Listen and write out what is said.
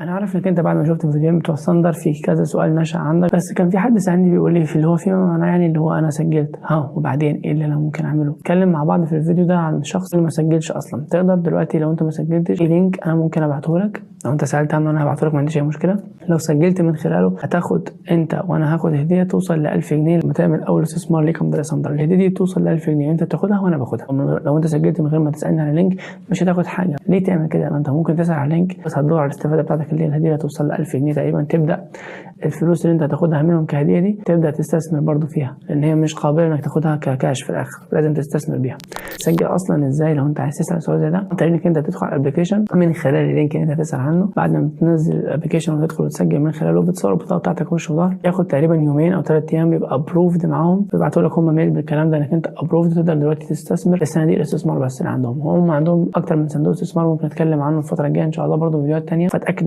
انا عارف انك انت بعد ما شفت الفيديوهين بتوع ثاندر في كذا سؤال نشأ عندك، بس كان في حد سألني بيقول لي في اللي هو فيما معناه يعني اللي هو انا سجلت وبعدين ايه اللي انا ممكن اعمله. اتكلم مع بعض في الفيديو ده عن شخص اللي ما سجلش اصلا. تقدر دلوقتي لو انت ما سجلتش في لينك انا ممكن ابعته لك، لو انت سألت عنه انا هبعته لك، ما عنديش اي مشكله. لو سجلت من خلاله هتاخد انت وانا هاخد هديه توصل ل 1000 جنيه لما تعمل اول استثمار ليك عند ثاندر. الهديه دي توصل ل 1000 جنيه انت بتاخدها وانا باخدها. لو انت سجلت من غير ما تسالني على لينك مش هتاخد حاجه. ليه تعمل كده؟ ما انت ممكن تسال على لينك بس هتدور على الاستفاده بتاعتك اللي هي الهديه توصل ل 1000 جنيه تقريبا. تبدا الفلوس اللي انت هتاخدها منهم كهديه دي تبدا تستثمر برضو فيها، لان هي مش قابله انك تاخدها ككاش في الاخر، لازم تستثمر بيها. تسجل اصلا ازاي؟ لو انت عايز تسال سؤال زي ده انت انك انت تدخل على الابلكيشن من خلال اللينك اللي انت هتسال عنه. بعد ما تنزل الابلكيشن وتدخل وتسجل من خلاله بتصور البطاقه بتاعتك وش وظهر، ياخد تقريبا يومين او 3 ايام بيبقى ابروفد معاهم، بيبعتوا لك هم ميل بالكلام ده انك انت ابروفد. تقدر دلوقتي تستثمر في الصناديق الاستثمار بس اللي عندهم. هم عندهم اكتر من صندوق استثمار ممكن نتكلم عنه الفتره الجايه ان شاء الله برضو فيديوهات ثانيه، فاتاكد